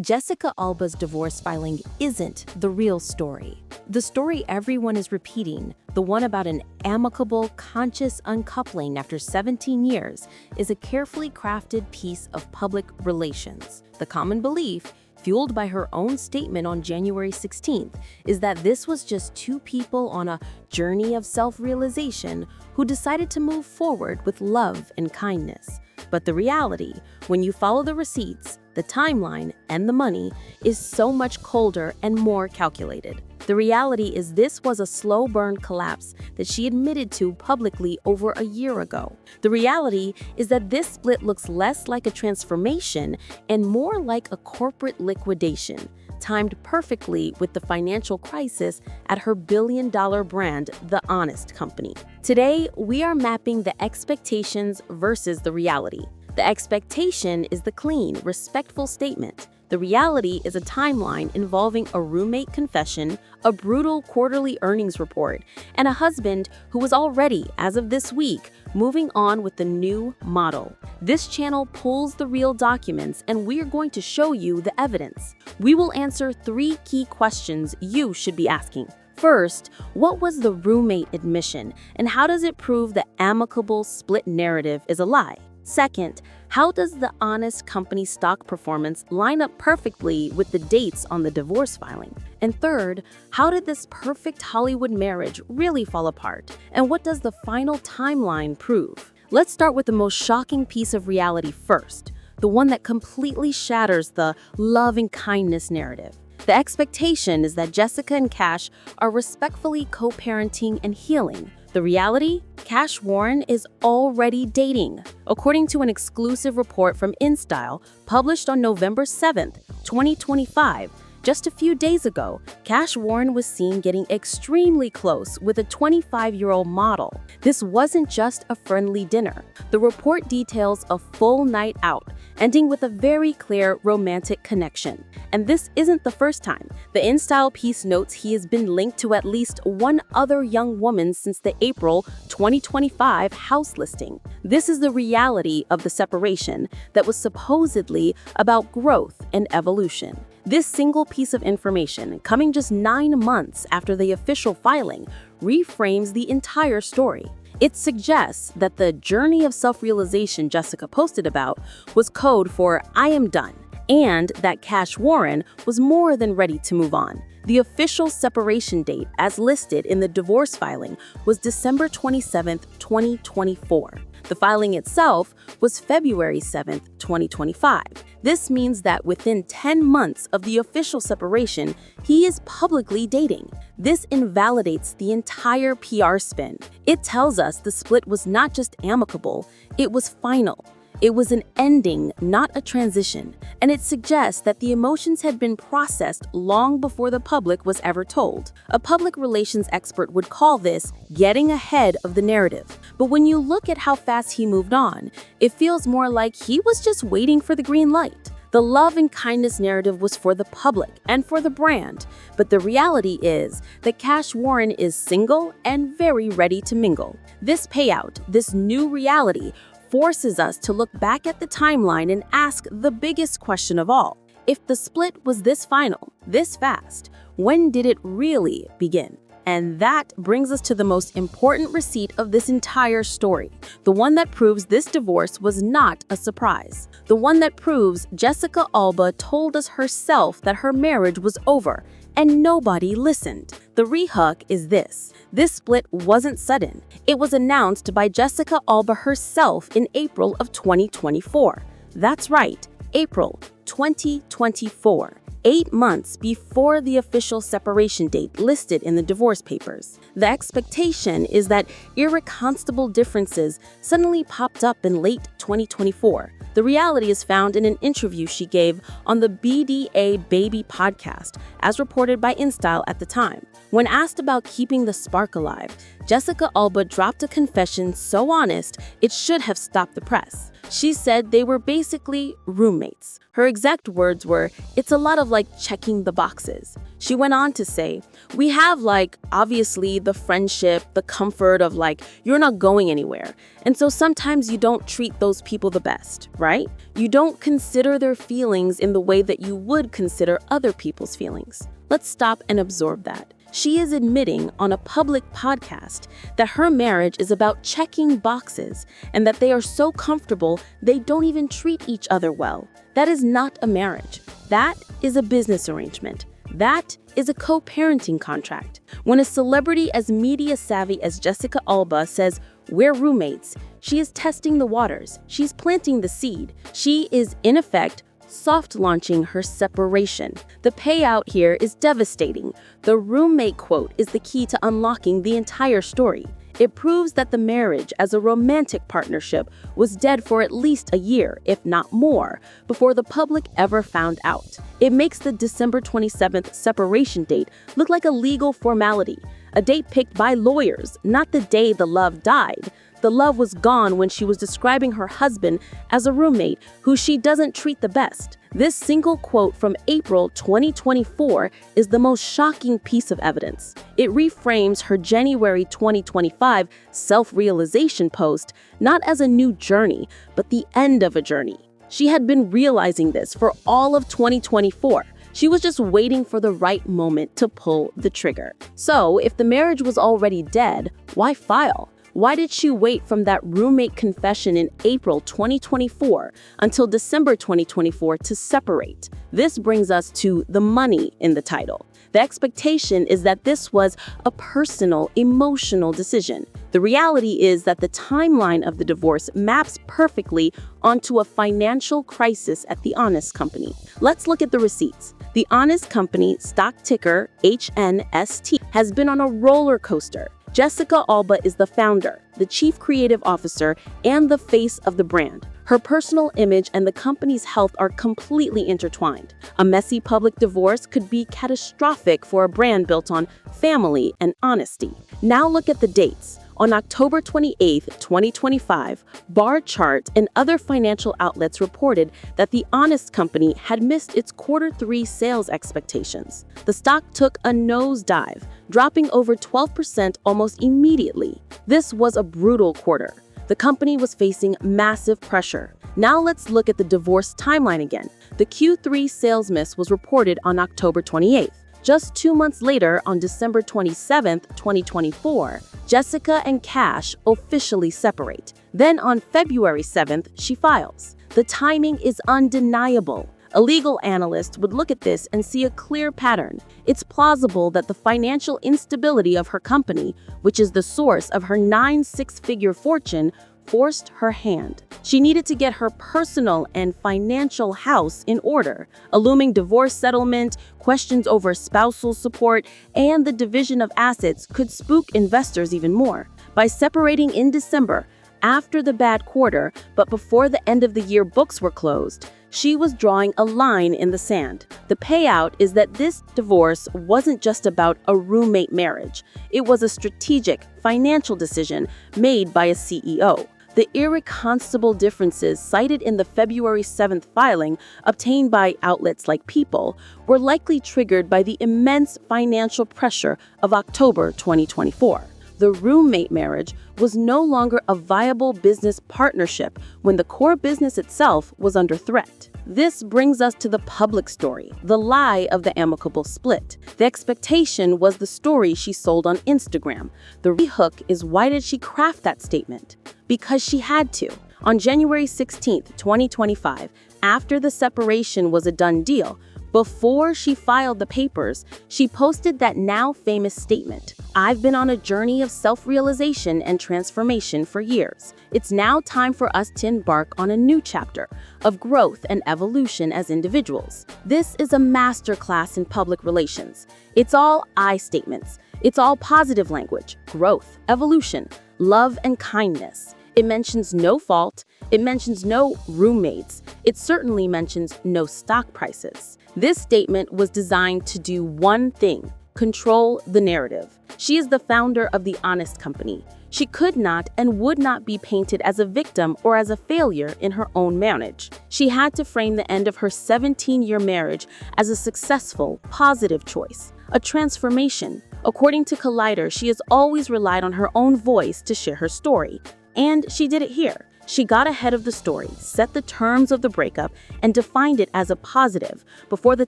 Jessica Alba's divorce filing isn't the real story. The story everyone is repeating, the one about an amicable, conscious uncoupling after 17 years, is a carefully crafted piece of public relations. The common belief, fueled by her own statement on January 16th, is that this was just two people on a journey of self-realization who decided to move forward with love and kindness. But the reality, when you follow the receipts, the timeline, and the money, is so much colder and more calculated. The reality is this was a slow burn collapse that she admitted to publicly over a year ago. The reality is that this split looks less like a transformation and more like a corporate liquidation, timed perfectly with the financial crisis at her billion-dollar brand, The Honest Company. Today, we are mapping the expectations versus the reality. The expectation is the clean, respectful statement. The reality is a timeline involving a roommate confession, a brutal quarterly earnings report, and a husband who was already, as of this week, moving on with the new model. This channel pulls the real documents, and we're going to show you the evidence. We will answer 3 key questions you should be asking. First, what was the roommate admission, and how does it prove the amicable split narrative is a lie? Second, how does the Honest Company stock performance line up perfectly with the dates on the divorce filing? And third, how did this perfect Hollywood marriage really fall apart? And what does the final timeline prove? Let's start with the most shocking piece of reality first, the one that completely shatters the love and kindness narrative. The expectation is that Jessica and Cash are respectfully co-parenting and healing. The reality? Cash Warren is already dating. According to an exclusive report from InStyle published on November 7th, 2025, just a few days ago, Cash Warren was seen getting extremely close with a 25-year-old model. This wasn't just a friendly dinner. The report details a full night out, ending with a very clear romantic connection. And this isn't the first time. The InStyle piece notes he has been linked to at least one other young woman since the April 2025 house listing. This is the reality of the separation that was supposedly about growth and evolution. This single piece of information, coming just 9 months after the official filing, reframes the entire story. It suggests that the journey of self-realization Jessica posted about was code for "I am done," and that Cash Warren was more than ready to move on. The official separation date, as listed in the divorce filing, was December 27, 2024. The filing itself was February 7, 2025. This means that within 10 months of the official separation, he is publicly dating. This invalidates the entire PR spin. It tells us the split was not just amicable, it was final. It was an ending, not a transition, and it suggests that the emotions had been processed long before the public was ever told. A public relations expert would call this getting ahead of the narrative. But when you look at how fast he moved on, it feels more like he was just waiting for the green light. The love and kindness narrative was for the public and for the brand, but the reality is that Cash Warren is single and very ready to mingle. This payout, this new reality, forces us to look back at the timeline and ask the biggest question of all. If the split was this final, this fast, when did it really begin? And that brings us to the most important receipt of this entire story, the one that proves this divorce was not a surprise, the one that proves Jessica Alba told us herself that her marriage was over, and nobody listened. The rehook is this. This split wasn't sudden. It was announced by Jessica Alba herself in April of 2024. That's right, April 2024. 8 months before the official separation date listed in the divorce papers. The expectation is that irreconcilable differences suddenly popped up in late 2024. The reality is found in an interview she gave on the BDA Baby podcast, as reported by InStyle at the time. When asked about keeping the spark alive, Jessica Alba dropped a confession so honest it should have stopped the press. She said they were basically roommates. Her exact words were, "It's a lot of checking the boxes." She went on to say, "We have obviously the friendship, the comfort of you're not going anywhere. And so sometimes you don't treat those people the best, right? You don't consider their feelings in the way that you would consider other people's feelings." Let's stop and absorb that. She is admitting on a public podcast that her marriage is about checking boxes and that they are so comfortable they don't even treat each other well. That is not a marriage. That is a business arrangement. That is a co-parenting contract. When a celebrity as media savvy as Jessica Alba says, "We're roommates," she is testing the waters. She's planting the seed. She is, in effect, soft launching her separation. The payout here is devastating. The roommate quote is the key to unlocking the entire story. It proves that the marriage as a romantic partnership was dead for at least a year, if not more, before the public ever found out. It makes the December 27th separation date look like a legal formality, a date picked by lawyers, not the day the love died. The love was gone when she was describing her husband as a roommate who she doesn't treat the best. This single quote from April 2024 is the most shocking piece of evidence. It reframes her January 2025 self-realization post not as a new journey, but the end of a journey. She had been realizing this for all of 2024. She was just waiting for the right moment to pull the trigger. So, if the marriage was already dead, why file? Why did she wait from that roommate confession in April 2024 until December 2024 to separate? This brings us to the money in the title. The expectation is that this was a personal, emotional decision. The reality is that the timeline of the divorce maps perfectly onto a financial crisis at the Honest Company. Let's look at the receipts. The Honest Company, stock ticker HNST, has been on a roller coaster. Jessica Alba is the founder, the chief creative officer, and the face of the brand. Her personal image and the company's health are completely intertwined. A messy public divorce could be catastrophic for a brand built on family and honesty. Now look at the dates. On October 28, 2025, Bar Chart and other financial outlets reported that the Honest Company had missed its Q3 sales expectations. The stock took a nosedive, dropping over 12% almost immediately. This was a brutal quarter. The company was facing massive pressure. Now let's look at the divorce timeline again. The Q3 sales miss was reported on October 28th. Just 2 months later, on December 27, 2024, Jessica and Cash officially separate. Then on February 7th, she files. The timing is undeniable. A legal analyst would look at this and see a clear pattern. It's plausible that the financial instability of her company, which is the source of her 9 six-figure fortune, forced her hand. She needed to get her personal and financial house in order. A looming divorce settlement, questions over spousal support, and the division of assets could spook investors even more. By separating in December, after the bad quarter, but before the end of the year books were closed, she was drawing a line in the sand. The payout is that this divorce wasn't just about a roommate marriage. It was a strategic, financial decision made by a CEO. The irreconcilable differences cited in the February 7th filing, obtained by outlets like People, were likely triggered by the immense financial pressure of October 2024. The roommate marriage was no longer a viable business partnership when the core business itself was under threat. This brings us to the public story, the lie of the amicable split. The expectation was the story she sold on Instagram. The hook is, why did she craft that statement? Because she had to. On January 16th, 2025, after the separation was a done deal, before she filed the papers, she posted that now famous statement, "I've been on a journey of self-realization and transformation for years. It's now time for us to embark on a new chapter of growth and evolution as individuals." This is a masterclass in public relations. It's all I statements. It's all positive language, growth, evolution, love, and kindness. It mentions no fault. It mentions no roommates. It certainly mentions no stock prices. This statement was designed to do one thing: control the narrative. She is the founder of the Honest Company. She could not and would not be painted as a victim or as a failure in her own marriage. She had to frame the end of her 17-year marriage as a successful, positive choice, a transformation. According to Collider, she has always relied on her own voice to share her story. And she did it here. She got ahead of the story, set the terms of the breakup, and defined it as a positive before the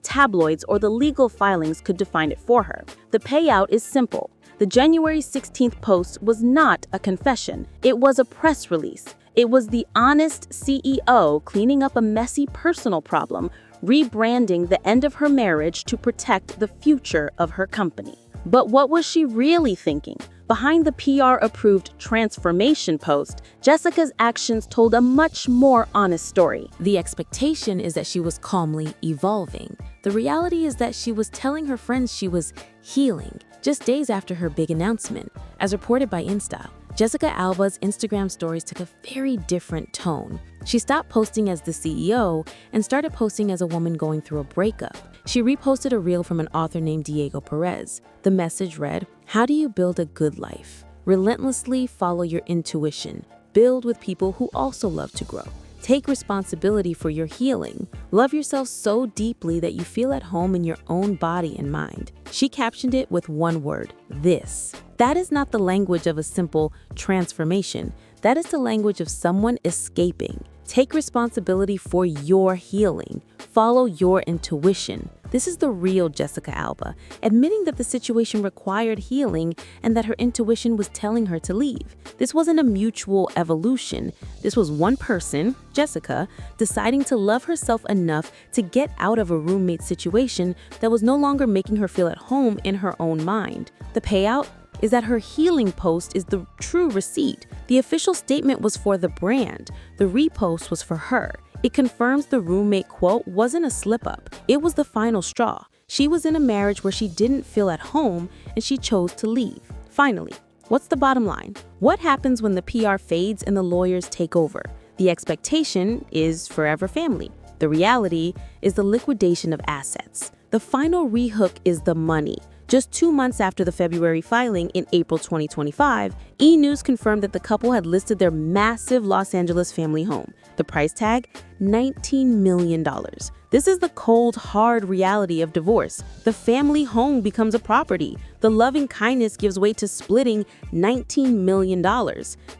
tabloids or the legal filings could define it for her. The payout is simple. The January 16th post was not a confession. It was a press release. It was the honest CEO cleaning up a messy personal problem, rebranding the end of her marriage to protect the future of her company. But what was she really thinking? Behind the PR-approved transformation post, Jessica's actions told a much more honest story. The expectation is that she was calmly evolving. The reality is that she was telling her friends she was healing, just days after her big announcement. As reported by InStyle, Jessica Alba's Instagram stories took a very different tone. She stopped posting as the CEO and started posting as a woman going through a breakup. She reposted a reel from an author named Diego Perez. The message read, "How do you build a good life? Relentlessly follow your intuition. Build with people who also love to grow. Take responsibility for your healing. Love yourself so deeply that you feel at home in your own body and mind." She captioned it with one word, this. That is not the language of a simple transformation. That is the language of someone escaping. Take responsibility for your healing. Follow your intuition. This is the real Jessica Alba, admitting that the situation required healing and that her intuition was telling her to leave. This wasn't a mutual evolution. This was one person, Jessica, deciding to love herself enough to get out of a roommate situation that was no longer making her feel at home in her own mind. The payout is that her healing post is the true receipt. The official statement was for the brand. The repost was for her. It confirms the roommate quote wasn't a slip-up. It was the final straw. She was in a marriage where she didn't feel at home and she chose to leave. Finally, what's the bottom line? What happens when the PR fades and the lawyers take over? The expectation is forever family. The reality is the liquidation of assets. The final rehook is the money. Just 2 months after the February filing in April 2025, E! News confirmed that the couple had listed their massive Los Angeles family home. The price tag, $19 million. This is the cold, hard reality of divorce. The family home becomes a property. The loving kindness gives way to splitting $19 million.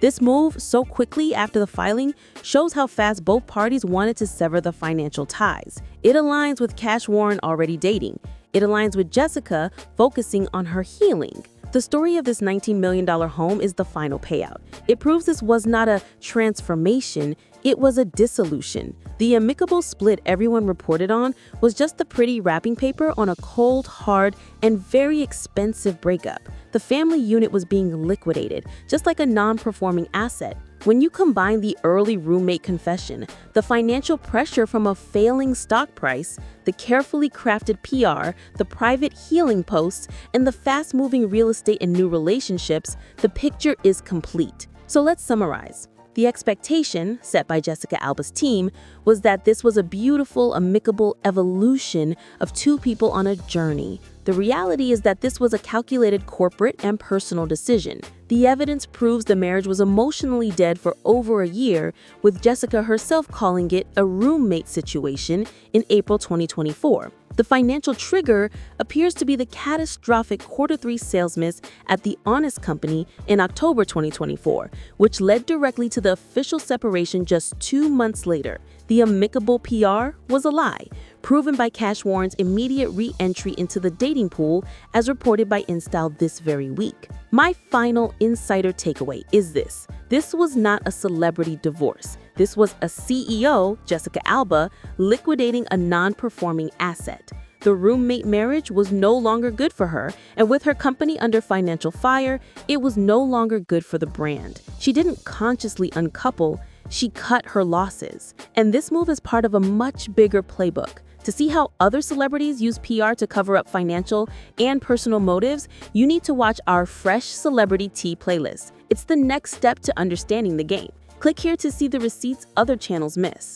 This move, so quickly after the filing, shows how fast both parties wanted to sever the financial ties. It aligns with Cash Warren already dating. It aligns with Jessica focusing on her healing. The story of this $19 million home is the final payout. It proves this was not a transformation, it was a dissolution. The amicable split everyone reported on was just the pretty wrapping paper on a cold, hard, and very expensive breakup. The family unit was being liquidated, just like a non-performing asset. When you combine the early roommate confession, the financial pressure from a failing stock price, the carefully crafted PR, the private healing posts, and the fast-moving real estate and new relationships, the picture is complete. So let's summarize. The expectation, set by Jessica Alba's team, was that this was a beautiful, amicable evolution of two people on a journey. The reality is that this was a calculated corporate and personal decision. The evidence proves the marriage was emotionally dead for over a year, with Jessica herself calling it a roommate situation in April 2024. The financial trigger appears to be the catastrophic Q3 sales miss at the Honest Company in October 2024, which led directly to the official separation just 2 months later. The amicable PR was a lie, proven by Cash Warren's immediate re-entry into the dating pool, as reported by InStyle this very week. My final insider takeaway is this. This was not a celebrity divorce. This was a CEO, Jessica Alba, liquidating a non-performing asset. The roommate marriage was no longer good for her, and with her company under financial fire, it was no longer good for the brand. She didn't consciously uncouple, she cut her losses. And this move is part of a much bigger playbook. To see how other celebrities use PR to cover up financial and personal motives, you need to watch our Fresh Celebrity Tea playlist. It's the next step to understanding the game. Click here to see the receipts other channels miss.